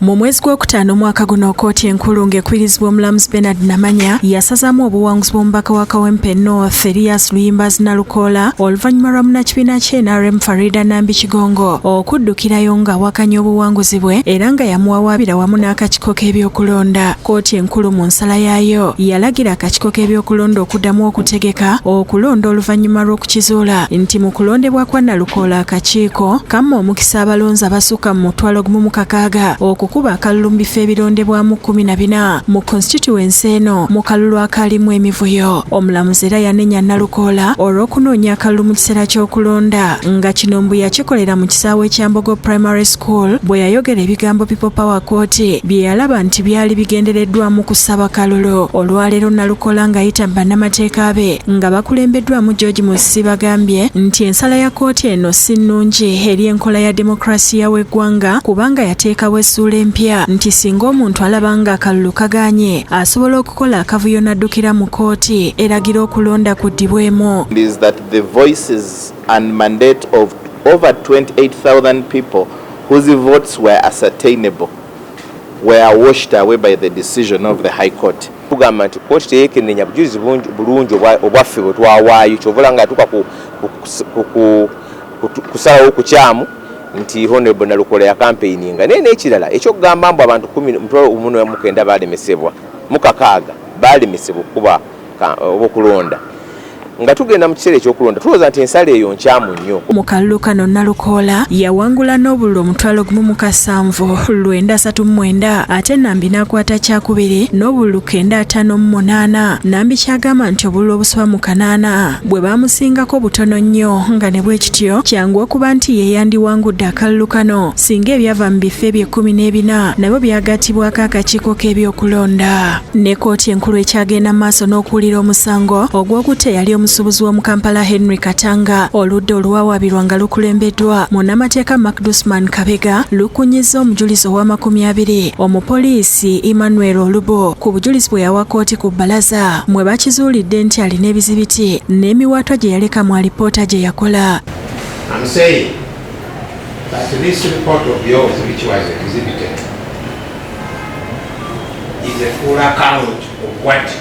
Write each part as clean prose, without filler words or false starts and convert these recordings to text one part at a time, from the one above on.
Mu mwezi gw'okutaano omwaka guno kkooti enkulu ng'ekwirizibwa omulamuzi Bernard Namanya yasazaamu obuwanguzi bw'omubaka wa Kawempe North Elias Luyimbazi Nalukoola oluvannyuma lwa munnakibiina ky'NRM Farida Nambikigongo okuddukirayo ng'awakanya obuwanguzi bwe era nga yamuwawaabira wamu n'akakiiko k'ebyokulonda. Kkooti enkulu mu nsala yaayo yalagira akakiiko k'ebyokulonda okuddamu okutegeka okulonda oluvannyuma lw'okukizuula nti mu kulondebwa kwa Nalukoola akakiiko kamma omukisa abalonzi abasukka mu 16,600 okukuba akalulu mu bifo ebirondebwamu 14 mu constituency eno mu kalulu akalimu emivuyo. Omulamuzi era yanenya Nalukoola olw'okunoonya akalulu mu kiseera ky'okulonda nga kino mbu yakikolera mu kisaawe kya Mbogo Primary School bwe yayogera ebigambo People Power Court bye yalaba nti byali bigendereddwamu kusaba kalulu. Olwaleero Nalukoola ng'ayita bannamateeka be nga bakulembeddwamu George Musisi bagambye nti ensala ya kkooti eno si nnungi eri enkola ya demokrasiya w'eggwanga kubanga yateekawo essuula empya nti singa omuntu alaba nga akalulu kaganye asobola okukola akavuyo n'addukira mu kkooti eragira okulonda kuddibwemu. It is that the voices and mandate of over 28,000 people whose votes were ascertainable were washed away by the decision of the High Court. Kugamba nti kkooti teyekenneenya bujulizi bulungi obwaffe bwe twawaayo kyovula nga tuka kusalawo kukyamu nti Honorable Nalukoola ya campaigninga naye n'ekirala ekyokugamba mbu abantu 19 balemesebwa mu 6 balemesebwa okuba okulonda nga tugenda mu kiseera ekyokulonda tulowooza nti ensala eyo nkyamu nnyo. Mu kalulu kano Nalukoola yawangula n'obululu 17,939 ate Nambi n'akwata kyakubiri n'obululu 958. Nambi kyagamba nti obululu obusaba mu 8 bwe baamusingako butono nnyo nga ne bwe kityo kyangu okuba nti ye yandiwangudde akalulu kano singa ebyava mu bifo ebyo 14 nabyo byagattibwako akakiiko k'ebyokulonda. Ne kkooti enkulu ekyagenda maaso n'okuwulira omusango ogw'okutta eyali omusuubuzi w'omu Kampala Henry Katanga oludda oluwawaabirwa nga lukulembeddwa munnamateeka Macdusman Kabega lukunyizza omujulizi owa20 omupoliisi Emmanuel Olubo ku bujulizi bwe yawa kkooti ku bbalaza mwe bakizuulidde nti alina ebizibiti n'emiwaatwa gye yaleka mu alipoota gye yakola. I'm saying that this report of yours which was exhibited is a full account of what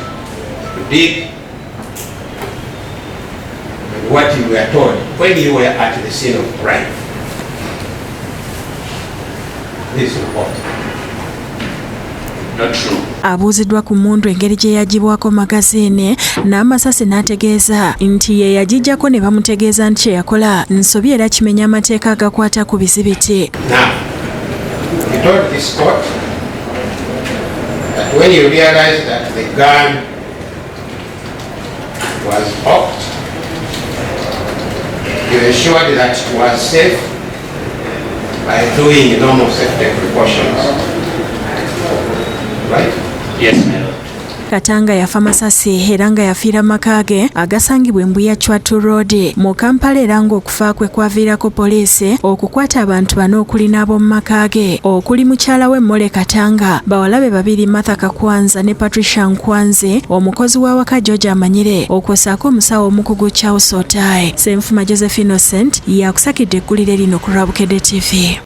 you did and what you were told when you were at the scene of crime. This report. Not true. Abuuziddwa ku mmundu engeri gye yagibwako magaziini n'amasasi n'ategeeza nti ye yagijjako ne bamutegeeza nti kye yakola nsobi era kimenya amateeka agakwata ku bizibiti. Now, you told this court that when you realized that the gun was locked, you ensured that it was safe by doing normal safety precautions. Right? Yes, ma'am. Katanga yafa masasi era nga yafiira maka ge agasangibwa Mbuya Chwatu Road mu Kampala era ng'okufa kwe kwaviirako poliisi okukwata abantu bano okuli n'ab'omu maka ge okuli mukyala we Mole Katanga, bawalabe babiri Martha Kakwanza ne Patricia Nkwanze, omukozi w'awaka George Amanyire okwosaako omusawo omukugu Charles Otai. Ssenfuma Joseph Innocent yakusakidde eggulire lino ku Rwabukedde TV.